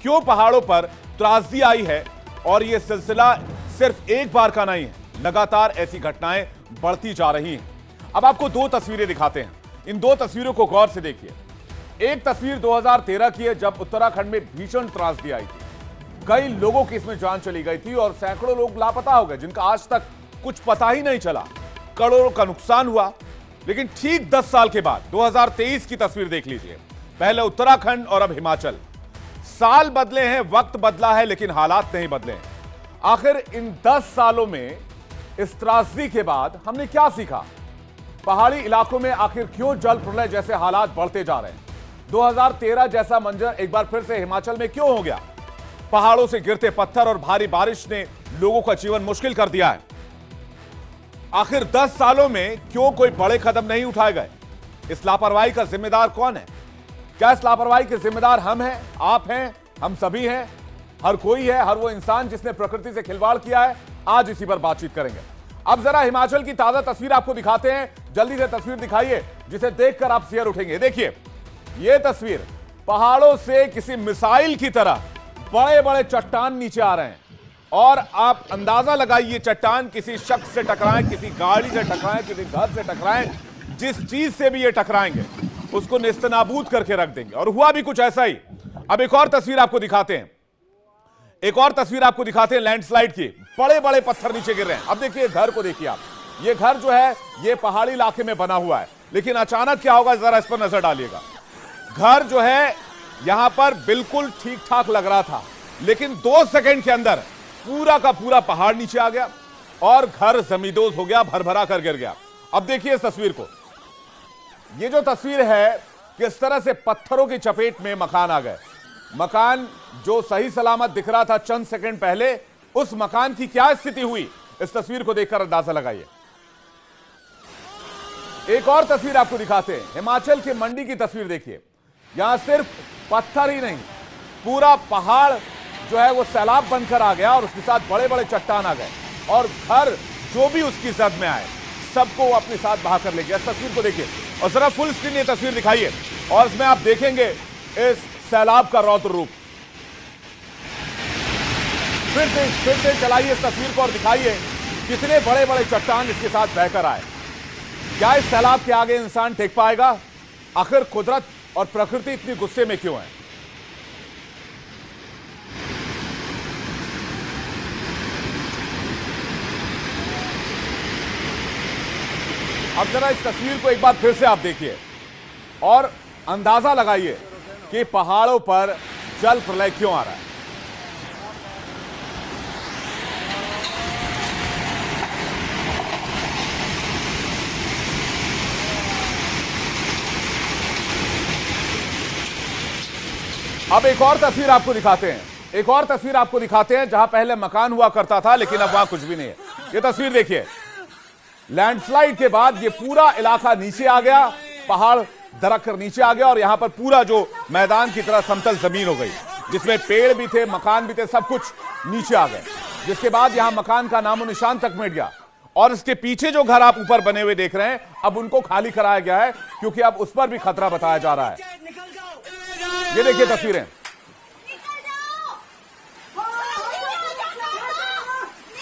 क्यों पहाड़ों पर त्रासदी आई है और यह सिलसिला सिर्फ एक बार का नहीं है, लगातार ऐसी घटनाएं बढ़ती जा रही हैं। अब आपको दो तस्वीरें दिखाते हैं, इन दो तस्वीरों को गौर से देखिए। एक तस्वीर 2013 की है, जब उत्तराखंड में भीषण त्रासदी आई थी। कई लोगों की इसमें जान चली गई थी और सैकड़ों लोग लापता हो गए, जिनका आज तक कुछ पता ही नहीं चला। करोड़ों का नुकसान हुआ। लेकिन ठीक 10 साल के बाद 2023 की तस्वीर देख लीजिए। पहले उत्तराखंड और अब हिमाचल। साल बदले हैं, वक्त बदला है, लेकिन हालात नहीं बदले हैं। आखिर इन 10 सालों में इस त्रासदी के बाद हमने क्या सीखा? पहाड़ी इलाकों में आखिर क्यों जल प्रलय जैसे हालात बढ़ते जा रहे हैं? 2013 जैसा मंजर एक बार फिर से हिमाचल में क्यों हो गया? पहाड़ों से गिरते पत्थर और भारी बारिश ने लोगों का जीवन मुश्किल कर दिया है। आखिर 10 सालों में क्यों कोई बड़े कदम नहीं उठाए गए? इस लापरवाही का जिम्मेदार कौन है? क्या इस लापरवाही के जिम्मेदार हम हैं, आप हैं, हम सभी हैं, हर कोई है, हर वो इंसान जिसने प्रकृति से खिलवाड़ किया है? आज इसी पर बातचीत करेंगे। अब जरा हिमाचल की ताजा तस्वीर आपको दिखाते हैं। जल्दी से तस्वीर दिखाइए, जिसे देखकर आप सियर उठेंगे। देखिए यह तस्वीर, पहाड़ों से किसी मिसाइल की तरह बड़े बड़े चट्टान नीचे आ रहे हैं और आप अंदाजा लगाइए, चट्टान किसी शख्स से टकराएं, किसी गाड़ी से टकराएं, किसी घर से टकराएं, जिस चीज से भी ये टकराएंगे उसको नेस्तनाबूद करके रख देंगे। और हुआ भी कुछ ऐसा ही। अब एक और तस्वीर आपको दिखाते हैं, एक और तस्वीर आपको दिखाते हैं लैंडस्लाइड की। बड़े बड़े पत्थर नीचे गिर रहे हैं। अब देखिए घर को देखिए आप, ये घर जो है ये पहाड़ी इलाके में बना हुआ है, लेकिन अचानक क्या होगा जरा इस पर नजर डालिएगा। घर जो है यहां पर बिल्कुल ठीक ठाक लग रहा था, लेकिन 2 सेकंड के अंदर पूरा का पूरा पहाड़ नीचे आ गया और घर जमींदोज हो गया, भरभरा कर गिर गया। अब देखिए इस तस्वीर को, ये जो तस्वीर है किस तरह से पत्थरों की चपेट में मकान आ गए। मकान जो सही सलामत दिख रहा था चंद सेकंड पहले, उस मकान की क्या स्थिति हुई, इस तस्वीर को देखकर अंदाजा लगाइए। एक और तस्वीर आपको दिखाते हैं, हिमाचल के मंडी की तस्वीर देखिए। यहां सिर्फ पत्थर ही नहीं, पूरा पहाड़ जो है वो सैलाब बनकर आ गया और उसके साथ बड़े बड़े चट्टान आ गए और घर जो भी उसकी जद में आए सबको वो अपने साथ बहा कर ले गया। इस तस्वीर को देखिए और जरा फुल स्क्रीन ये तस्वीर दिखाइए और इसमें आप देखेंगे इस सैलाब का रौद्र रूप। फिर से चलाइए इस तस्वीर को और दिखाइए कितने बड़े बड़े चट्टान इसके साथ बहकर आए। क्या इस सैलाब के आगे इंसान टिक पाएगा? आखिर कुदरत और प्रकृति इतनी गुस्से में क्यों है? अब जरा इस तस्वीर को एक बार फिर से आप देखिए और अंदाजा लगाइए कि पहाड़ों पर जल प्रलय क्यों आ रहा है। अब एक और तस्वीर आपको दिखाते हैं, एक और तस्वीर आपको दिखाते हैं जहां पहले मकान हुआ करता था, लेकिन अब वहां कुछ भी नहीं है। यह तस्वीर देखिए, लैंडस्लाइड के बाद ये पूरा इलाका नीचे आ गया, पहाड़ दरक कर नीचे आ गया और यहां पर पूरा जो मैदान की तरह समतल जमीन हो गई, जिसमें पेड़ भी थे, मकान भी थे, सब कुछ नीचे आ गए। जिसके बाद यहां मकान का नामो निशान तक मिट गया और इसके पीछे जो घर आप ऊपर बने हुए देख रहे हैं, अब उनको खाली कराया गया है क्योंकि अब उस पर भी खतरा बताया जा रहा है। ये देखिए तस्वीरें,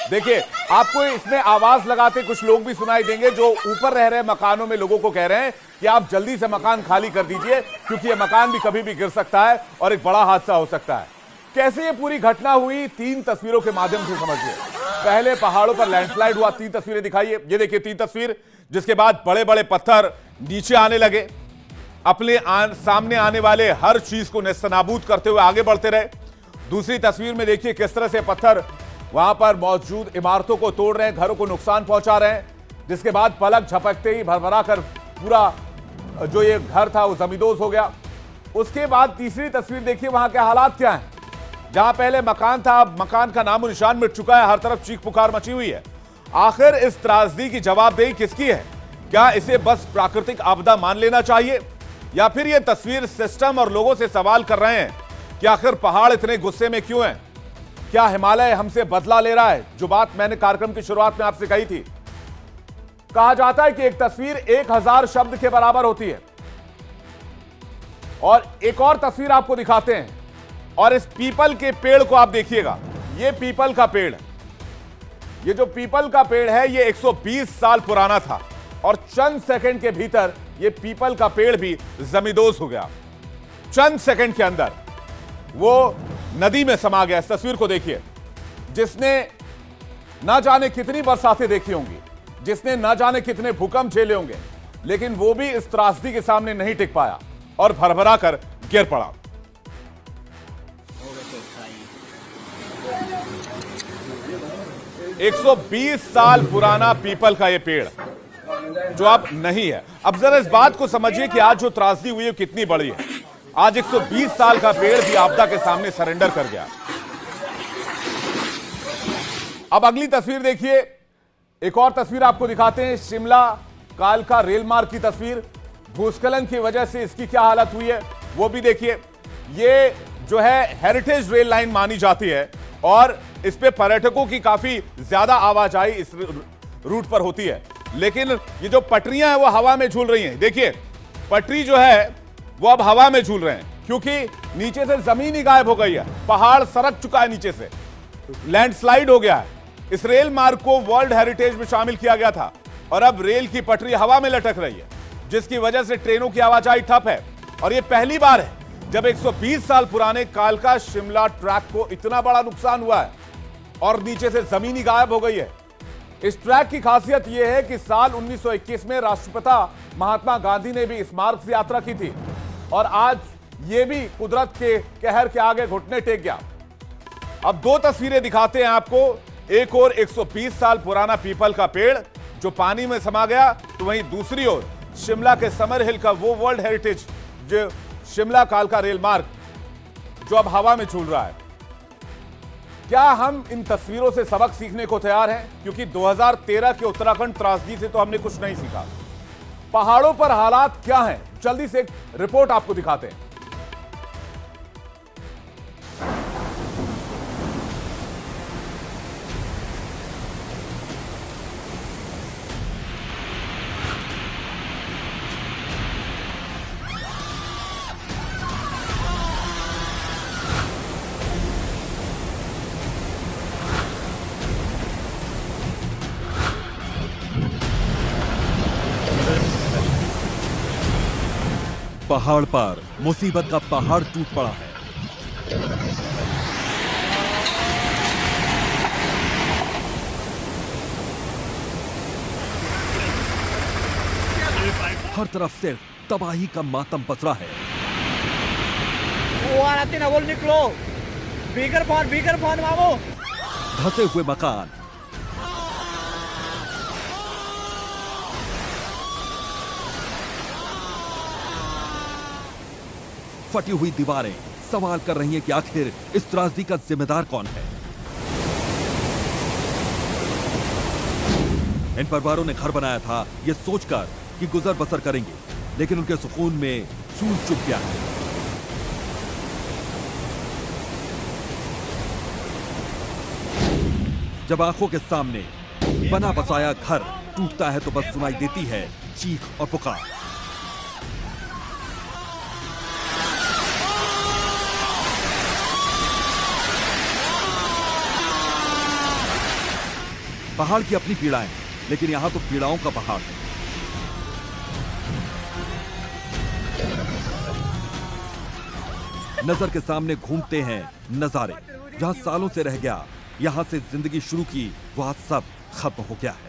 देखिए आपको इसमें आवाज लगाते कुछ लोग भी सुनाई देंगे जो ऊपर रह रहे मकानों में लोगों को कह रहे हैं कि आप जल्दी से मकान खाली कर दीजिए क्योंकि ये मकान भी कभी भी गिर सकता है और एक बड़ा हादसा हो सकता है। कैसे ये पूरी घटना हुई, 3 तस्वीरों के माध्यम से समझिए। पहले पहाड़ों पर लैंडस्लाइड हुआ, 3 तस्वीरें दिखाइए। ये देखिए 3 तस्वीर, जिसके बाद बड़े बड़े पत्थर नीचे आने लगे, अपने सामने आने वाले हर चीज को नेस्तनाबूद करते हुए आगे बढ़ते रहे। दूसरी तस्वीर में देखिए किस तरह से पत्थर वहां पर मौजूद इमारतों को तोड़ रहे हैं, घरों को नुकसान पहुंचा रहे हैं, जिसके बाद पलक झपकते ही भरभरा कर पूरा जो ये घर था वो जमींदोज हो गया। उसके बाद तीसरी तस्वीर देखिए, वहां के हालात क्या हैं। जहां पहले मकान था, अब मकान का नामो निशान मिट चुका है, हर तरफ चीख पुकार मची हुई है। आखिर इस त्रासदी की जवाबदेही किसकी है? क्या इसे बस प्राकृतिक आपदा मान लेना चाहिए या फिर ये तस्वीर सिस्टम और लोगों से सवाल कर रहे हैं कि आखिर पहाड़ इतने गुस्से में क्यों हैं? क्या हिमालय हमसे बदला ले रहा है? जो बात मैंने कार्यक्रम की शुरुआत में आपसे कही थी, कहा जाता है कि एक तस्वीर 1000 शब्द के बराबर होती है। और एक और तस्वीर आपको दिखाते हैं और इस पीपल के पेड़ को आप देखिएगा, ये पीपल का पेड़, ये जो पीपल का पेड़ है ये 120 साल पुराना था और चंद सेकंड के भीतर ये पीपल का पेड़ भी जमींदोज हो गया। चंद सेकंड के अंदर वो नदी में समा गया। इस तस्वीर को देखिए, जिसने ना जाने कितनी बरसातें देखी होंगी, जिसने ना जाने कितने भूकंप झेले होंगे, लेकिन वो भी इस त्रासदी के सामने नहीं टिक पाया और भरभरा कर गिर पड़ा। एक 120 साल पुराना पीपल का ये पेड़ जो अब नहीं है। अब जरा इस बात को समझिए कि आज जो त्रासदी हुई है कितनी बड़ी है। आज 120 साल का पेड़ भी आपदा के सामने सरेंडर कर गया। अब अगली तस्वीर देखिए, एक और तस्वीर आपको दिखाते हैं, शिमला कालका रेल मार्ग की तस्वीर। भूस्खलन की वजह से इसकी क्या हालत हुई है वो भी देखिए। ये जो है हेरिटेज रेल लाइन मानी जाती है और इस पे पर्यटकों की काफी ज्यादा आवाजाही इस रूट पर होती है, लेकिन ये जो पटरियां हैं वो हवा में झूल रही हैं। देखिए पटरी जो है वो अब हवा में झूल रहे हैं क्योंकि नीचे से जमीन ही गायब हो गई है, पहाड़ सरक चुका है, नीचे से लैंडस्लाइड हो गया है। इस रेल मार्ग को वर्ल्ड हेरिटेज में शामिल किया गया था और अब रेल की पटरी हवा में लटक रही है, जिसकी वजह से ट्रेनों की आवाजाही ठप है। और यह पहली बार है जब 120 साल पुराने कालका शिमला ट्रैक को इतना बड़ा नुकसान हुआ है और नीचे से जमीन ही गायब हो गई है। इस ट्रैक की खासियत यह है कि साल 1921 में राष्ट्रपिता महात्मा गांधी ने भी इस मार्ग से यात्रा की थी और आज यह भी कुदरत के कहर के आगे घुटने टेक गया। अब दो तस्वीरें दिखाते हैं आपको, एक और 120 साल पुराना पीपल का पेड़ जो पानी में समा गया, तो वहीं दूसरी ओर शिमला के समर हिल का वो वर्ल्ड हेरिटेज जो शिमला कालका रेल मार्ग जो अब हवा में झूल रहा है। क्या हम इन तस्वीरों से सबक सीखने को तैयार हैं? क्योंकि 2013 के उत्तराखंड त्रासदी से तो हमने कुछ नहीं सीखा। पहाड़ों पर हालात क्या हैं, जल्दी से एक रिपोर्ट आपको दिखाते हैं। पहाड़ पर मुसीबत का पहाड़ टूट पड़ा है। हर तरफ से तबाही का मातम पसरा है। निकलो, बीकर फोन मामू। धसे हुए मकान, फटी हुई दीवारें सवाल कर रही हैं कि आखिर इस त्रासदी का जिम्मेदार कौन है। इन परिवारों ने घर बनाया था यह सोचकर कि गुजर बसर करेंगे, लेकिन उनके सुकून में चूल चुप गया है। जब आंखों के सामने बना बसाया घर टूटता है तो बस सुनाई देती है चीख और पुकार। पहाड़ की अपनी पीड़ाएं, लेकिन यहां तो पीड़ाओं का पहाड़ है। नजर के सामने घूमते हैं नजारे, जहां सालों से रह गया, यहां से जिंदगी शुरू की, वहां सब खत्म हो गया है।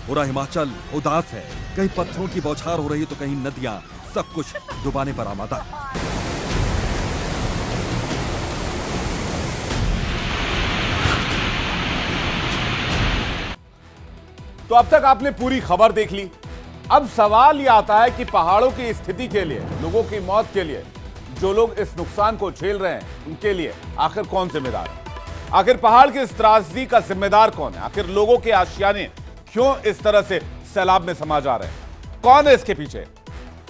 पूरा हिमाचल उदास है, कहीं पत्थरों की बौछार हो रही है तो कहीं नदियां सब कुछ डुबाने पर आमादा है। तो अब तक आपने पूरी खबर देख ली। अब सवाल यह आता है कि पहाड़ों की स्थिति के लिए, लोगों की मौत के लिए, जो लोग इस नुकसान को झेल रहे हैं उनके लिए आखिर कौन जिम्मेदार है? आखिर पहाड़ की इस त्रासदी का जिम्मेदार कौन है? आखिर लोगों के आशियाने क्यों इस तरह से सैलाब में समा जा रहे हैं? कौन है इसके पीछे?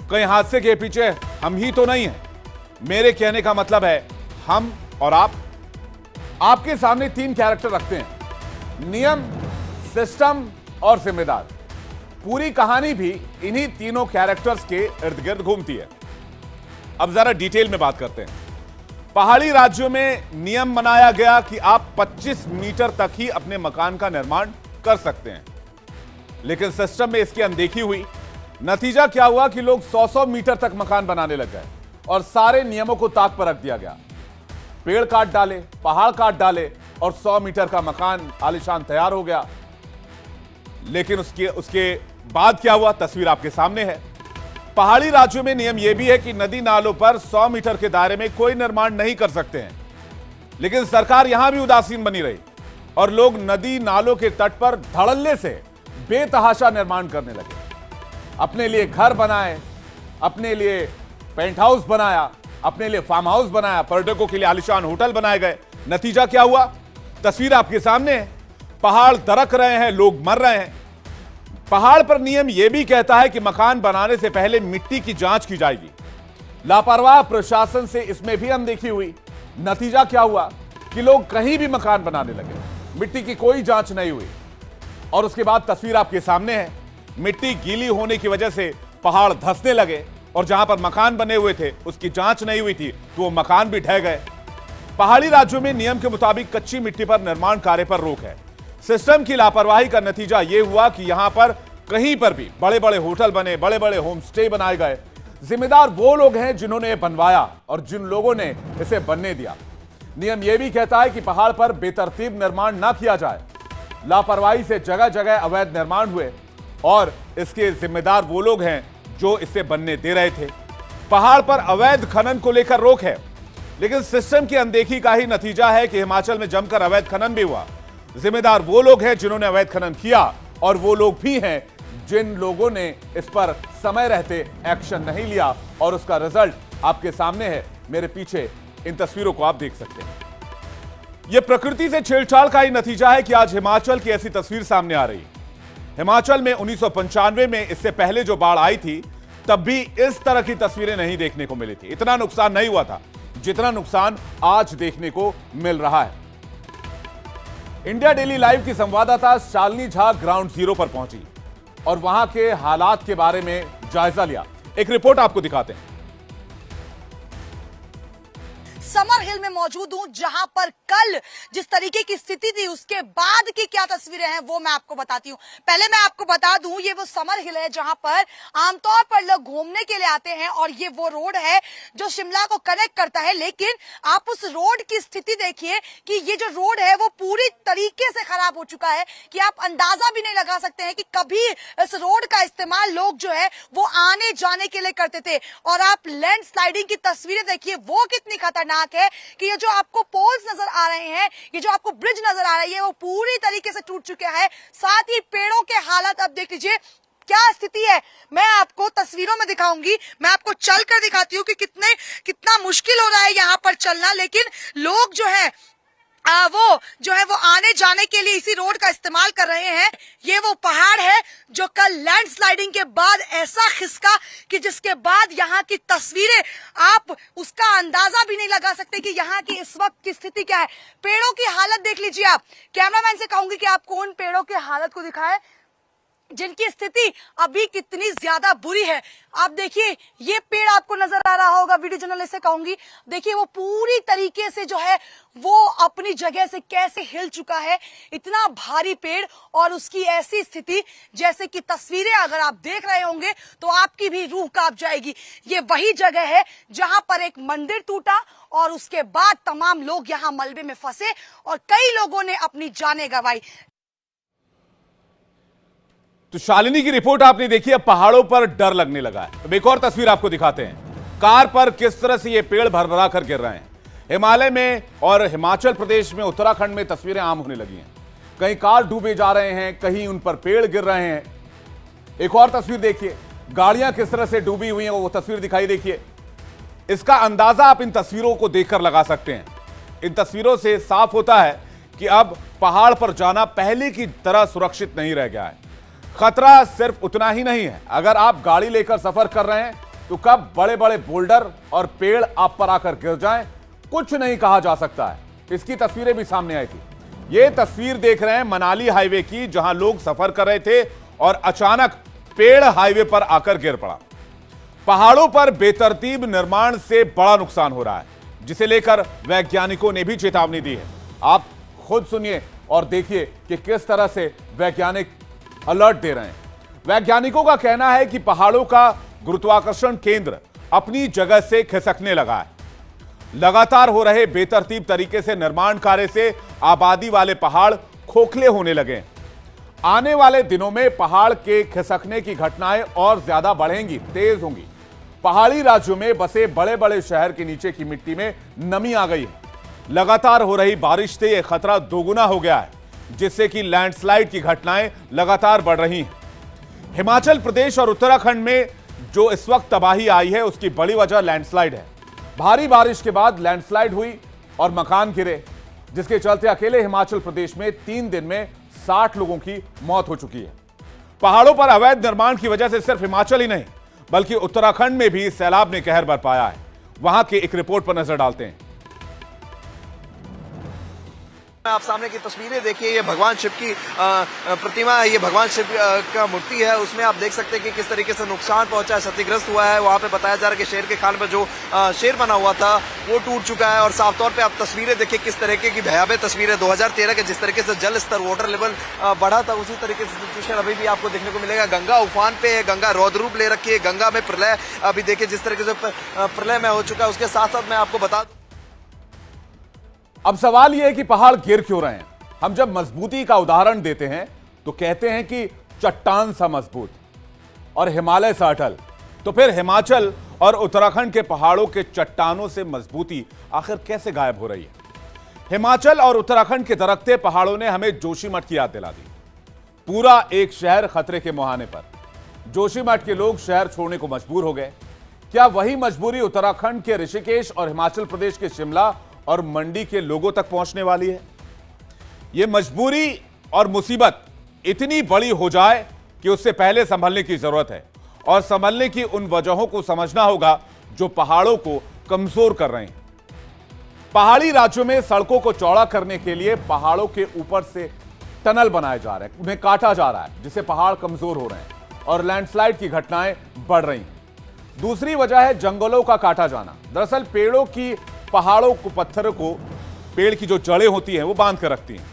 कहीं हादसे के पीछे हम ही तो नहीं है। मेरे कहने का मतलब है हम और आप आपके सामने तीन कैरेक्टर रखते हैं। नियम, सिस्टम और जिम्मेदार। पूरी कहानी भी इन्हीं तीनों कैरेक्टर्स के इर्द गिर्द घूमती है। अब जरा डिटेल में बात करते हैं। पहाड़ी राज्यों में नियम बनाया गया कि आप 25 मीटर तक ही अपने मकान का निर्माण कर सकते हैं, लेकिन सिस्टम में इसकी अनदेखी हुई। नतीजा क्या हुआ कि लोग 100-100 मीटर तक मकान बनाने लग गए और सारे नियमों को ताक पर रख दिया गया। पेड़ काट डाले, पहाड़ काट डाले और 100 मीटर का मकान आलीशान तैयार हो गया। लेकिन उसके बाद क्या हुआ, तस्वीर आपके सामने है। पहाड़ी राज्यों में नियम यह भी है कि नदी नालों पर 100 मीटर के दायरे में कोई निर्माण नहीं कर सकते हैं, लेकिन सरकार यहां भी उदासीन बनी रही और लोग नदी नालों के तट पर धड़ल्ले से बेतहाशा निर्माण करने लगे। अपने लिए घर बनाए, अपने लिए पेंट हाउस बनाया, अपने लिए फार्म हाउस बनाया, पर्यटकों के लिए आलीशान होटल बनाए गए। नतीजा क्या हुआ, तस्वीर आपके सामने है। पहाड़ दरक रहे हैं, लोग मर रहे हैं। पहाड़ पर नियम यह भी कहता है कि मकान बनाने से पहले मिट्टी की जांच की जाएगी। लापरवाह प्रशासन से इसमें भी अनदेखी हुई। नतीजा क्या हुआ कि लोग कहीं भी मकान बनाने लगे, मिट्टी की कोई जांच नहीं हुई। और उसके बाद तस्वीर आपके सामने है। मिट्टी गीली होने की वजह से पहाड़ धंसने लगे और जहां पर मकान बने हुए थे उसकी जांच नहीं हुई थी, तो वो मकान भी ढह गए। पहाड़ी राज्यों में नियम के मुताबिक कच्ची मिट्टी पर निर्माण कार्य पर रोक है। सिस्टम की लापरवाही का नतीजा यह हुआ कि यहां पर कहीं पर भी बड़े बड़े होटल बने, बड़े बड़े होम स्टे बनाए गए। जिम्मेदार वो लोग हैं जिन्होंने बनवाया और जिन लोगों ने इसे बनने दिया। नियम यह भी कहता है कि पहाड़ पर बेतरतीब निर्माण ना किया जाए। लापरवाही से जगह जगह अवैध निर्माण हुए और इसके जिम्मेदार वो लोग हैं जो इसे बनने दे रहे थे। पहाड़ पर अवैध खनन को लेकर रोक है, लेकिन सिस्टम की अनदेखी का ही नतीजा है कि हिमाचल में जमकर अवैध खनन भी हुआ। जिम्मेदार वो लोग हैं जिन्होंने अवैध खनन किया और वो लोग भी हैं जिन लोगों ने इस पर समय रहते एक्शन नहीं लिया और उसका रिजल्ट आपके सामने है। मेरे पीछे इन तस्वीरों को आप देख सकते हैं। यह प्रकृति से छेड़छाड़ का ही नतीजा है कि आज हिमाचल की ऐसी तस्वीर सामने आ रही है। हिमाचल में 1995 में इससे पहले जो बाढ़ आई थी तब भी इस तरह की तस्वीरें नहीं देखने को मिली थी। इतना नुकसान नहीं हुआ था जितना नुकसान आज देखने को मिल रहा है। इंडिया डेली लाइव की संवाददाता शालिनी झा ग्राउंड जीरो पर पहुंची और वहां के हालात के बारे में जायजा लिया। एक रिपोर्ट आपको दिखाते हैं। समर हिल में मौजूद हूं, जहां पर कल जिस तरीके की स्थिति थी उसके बाद की क्या तस्वीरें हैं वो मैं आपको बताती हूं। पहले मैं आपको बता दूं, ये वो समर हिल है जहां पर आमतौर पर लोग घूमने के लिए आते हैं और ये वो रोड है जो शिमला को कनेक्ट करता है। लेकिन आप उस रोड की स्थिति देखिए कि ये जो रोड है वो पूरी तरीके से खराब हो चुका है कि आप अंदाजा भी नहीं लगा सकते हैं कि कभी इस रोड का इस्तेमाल लोग जो है वो आने जाने के लिए करते थे। और आप लैंड स्लाइडिंग की तस्वीरें देखिए वो कितनी खतरनाक है कि ये जो आपको पोल्स नजर आ रहे हैं, ये जो आपको ब्रिज नजर आ रही है वो पूरी तरीके से टूट चुका है। साथ ही पेड़ों के हालत अब देख लीजिए क्या स्थिति है। मैं आपको तस्वीरों में दिखाऊंगी, मैं आपको चलकर दिखाती हूँ कि कितना मुश्किल हो रहा है यहाँ पर चलना। लेकिन लोग जो है वो आने जाने के लिए इसी रोड का इस्तेमाल कर रहे हैं। ये वो पहाड़ है जो कल लैंडस्लाइडिंग के बाद ऐसा खिसका कि जिसके बाद यहाँ की तस्वीरें आप उसका अंदाजा भी नहीं लगा सकते कि यहाँ की इस वक्त की स्थिति क्या है। पेड़ों की हालत देख लीजिए आप। कैमरामैन से कहूंगी कि आपको उन पेड़ों की हालत को दिखाए जिनकी स्थिति अभी कितनी ज्यादा बुरी है। आप देखिए ये पेड़ आपको नजर आ रहा होगा, वीडियो जर्नलिस्ट से कहूंगी देखिए वो पूरी तरीके से जो है वो अपनी जगह से कैसे हिल चुका है। इतना भारी पेड़ और उसकी ऐसी स्थिति जैसे कि तस्वीरें अगर आप देख रहे होंगे तो आपकी भी रूह कांप जाएगी। ये वही जगह है जहां पर एक मंदिर टूटा और उसके बाद तमाम लोग यहाँ मलबे में फंसे और कई लोगों ने अपनी जानें गंवाई। तो शालिनी की रिपोर्ट आपने देखी। अब पहाड़ों पर डर लगने लगा है। अब एक और तस्वीर आपको दिखाते हैं। कार पर किस तरह से ये पेड़ भरभरा कर गिर रहे हैं। हिमालय में और हिमाचल प्रदेश में, उत्तराखंड में तस्वीरें आम होने लगी हैं। कहीं कार डूबे जा रहे हैं, कहीं उन पर पेड़ गिर रहे हैं। एक और तस्वीर देखिए, गाड़ियां किस तरह से डूबी हुई हैं, वो तस्वीर दिखाई देखिए। इसका अंदाजा आप इन तस्वीरों को देखकर लगा सकते हैं। इन तस्वीरों से साफ होता है कि अब पहाड़ पर जाना पहले की तरह सुरक्षित नहीं रह गया है। खतरा सिर्फ उतना ही नहीं है, अगर आप गाड़ी लेकर सफर कर रहे हैं तो कब बड़े बड़े बोल्डर और पेड़ आप पर आकर गिर जाएं कुछ नहीं कहा जा सकता है। इसकी तस्वीरें भी सामने आई थी। ये तस्वीर देख रहे हैं मनाली हाईवे की, जहां लोग सफर कर रहे थे और अचानक पेड़ हाईवे पर आकर गिर पड़ा। पहाड़ों पर बेतरतीब निर्माण से बड़ा नुकसान हो रहा है, जिसे लेकर वैज्ञानिकों ने भी चेतावनी दी है। आप खुद सुनिए और देखिए कि किस तरह से वैज्ञानिक अलर्ट दे रहे हैं। वैज्ञानिकों का कहना है कि पहाड़ों का गुरुत्वाकर्षण केंद्र अपनी जगह से खिसकने लगा है। लगातार हो रहे बेतरतीब तरीके से निर्माण कार्य से आबादी वाले पहाड़ खोखले होने लगे। आने वाले दिनों में पहाड़ के खिसकने की घटनाएं और ज्यादा बढ़ेंगी, तेज होंगी। पहाड़ी राज्यों में बसे बड़े बड़े शहर के नीचे की मिट्टी में नमी आ गई है। लगातार हो रही बारिश से यह खतरा दोगुना हो गया है, जिससे कि लैंडस्लाइड की घटनाएं लगातार बढ़ रही हैं। हिमाचल प्रदेश और उत्तराखंड में जो इस वक्त तबाही आई है, उसकी बड़ी वजह लैंडस्लाइड है। भारी बारिश के बाद लैंडस्लाइड हुई और मकान गिरे, जिसके चलते अकेले हिमाचल प्रदेश में 3 दिन में 60 लोगों की मौत हो चुकी है। पहाड़ों पर अवैध निर्माण की वजह से सिर्फ हिमाचल ही नहीं, बल्कि उत्तराखंड में भी सैलाब ने कहर बरपाया है। वहां की एक रिपोर्ट पर नजर डालते हैं। आप सामने की तस्वीरें देखिए, ये भगवान शिव की प्रतिमा है, ये भगवान शिव का मूर्ति है। उसमें आप देख सकते हैं कि किस तरीके से नुकसान पहुंचा है, क्षतिग्रस्त हुआ है। वहां पे बताया जा रहा है कि शेर के खाल में जो शेर बना हुआ था वो टूट चुका है। और साफ तौर पे आप तस्वीरें देखिए, किस तरीके की भयावह तस्वीरें। 2013 के जिस तरीके से जल स्तर, वाटर लेवल बढ़ा था, उसी तरीके से सिचुएशन अभी भी आपको देखने को मिलेगा। गंगा उफान पे है, गंगा रौद्र रूप ले रखी है, गंगा में प्रलय अभी देखिए जिस तरीके से प्रलय में हो चुका है। उसके साथ साथ मैं आपको बता दूं, अब सवाल यह है कि पहाड़ गिर क्यों रहे हैं। हम जब मजबूती का उदाहरण देते हैं तो कहते हैं कि चट्टान सा मजबूत और हिमालय सा अटल, तो फिर हिमाचल और उत्तराखंड के पहाड़ों के चट्टानों से मजबूती आखिर कैसे गायब हो रही है। हिमाचल और उत्तराखंड के दरकते पहाड़ों ने हमें जोशीमठ की याद दिला दी। पूरा एक शहर खतरे के मुहाने पर। जोशीमठ के लोग शहर छोड़ने को मजबूर हो गए। क्या वही मजबूरी उत्तराखंड के ऋषिकेश और हिमाचल प्रदेश के शिमला और मंडी के लोगों तक पहुंचने वाली है? यह मजबूरी और मुसीबत इतनी बड़ी हो जाए कि उससे पहले संभलने की जरूरत है, और संभलने की उन वजहों को समझना होगा जो पहाड़ों को कमजोर कर रहे हैं। पहाड़ी राज्यों में सड़कों को चौड़ा करने के लिए पहाड़ों के ऊपर से टनल बनाए जा रहे हैं, उन्हें काटा जा रहा है, जिससे पहाड़ कमजोर हो रहे हैं और लैंडस्लाइड की घटनाएं बढ़ रही हैं। दूसरी वजह है जंगलों का काटा जाना। दरअसल पेड़ों की पहाड़ों को, पत्थरों को, पेड़ की जो जड़ें होती हैं वो बांध कर रखती हैं।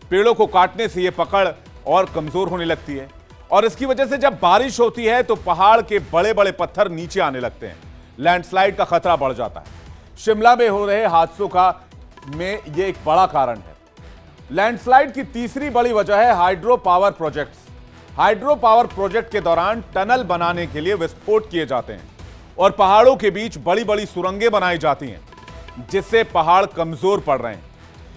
पेड़ों को काटने से ये पकड़ और कमजोर होने लगती है, और इसकी वजह से जब बारिश होती है तो पहाड़ के बड़े बड़े पत्थर नीचे आने लगते हैं। लैंडस्लाइड का खतरा बढ़ जाता है। शिमला में हो रहे हादसों का में ये एक बड़ा कारण है। लैंडस्लाइड की तीसरी बड़ी वजह है hydro power projects. Hydro power project के दौरान टनल बनाने के लिए विस्फोट किए जाते हैं और पहाड़ों के बीच बड़ी बड़ी सुरंगें बनाई जाती हैं, जिससे पहाड़ कमजोर पड़ रहे हैं।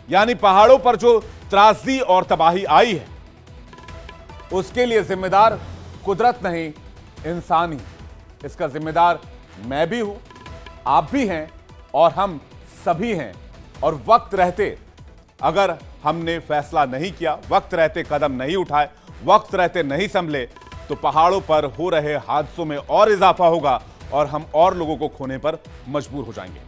यानी पहाड़ों पर जो त्रासदी और तबाही आई है, उसके लिए जिम्मेदार कुदरत नहीं, इंसान ही। इसका जिम्मेदार मैं भी हूं, आप भी हैं, और हम सभी हैं। और वक्त रहते अगर हमने फैसला नहीं किया, वक्त रहते कदम नहीं उठाए, वक्त रहते नहीं संभले, तो पहाड़ों पर हो रहे हादसों में और इजाफा होगा और हम और लोगों को खोने पर मजबूर हो जाएंगे।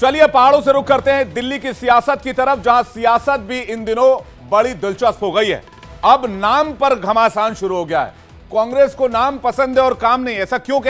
चलिए पहाड़ों से रुख करते हैं दिल्ली की सियासत की तरफ, जहां सियासत भी इन दिनों बड़ी दिलचस्प हो गई है। अब नाम पर घमासान शुरू हो गया है। कांग्रेस को नाम पसंद है और काम नहीं। ऐसा क्यों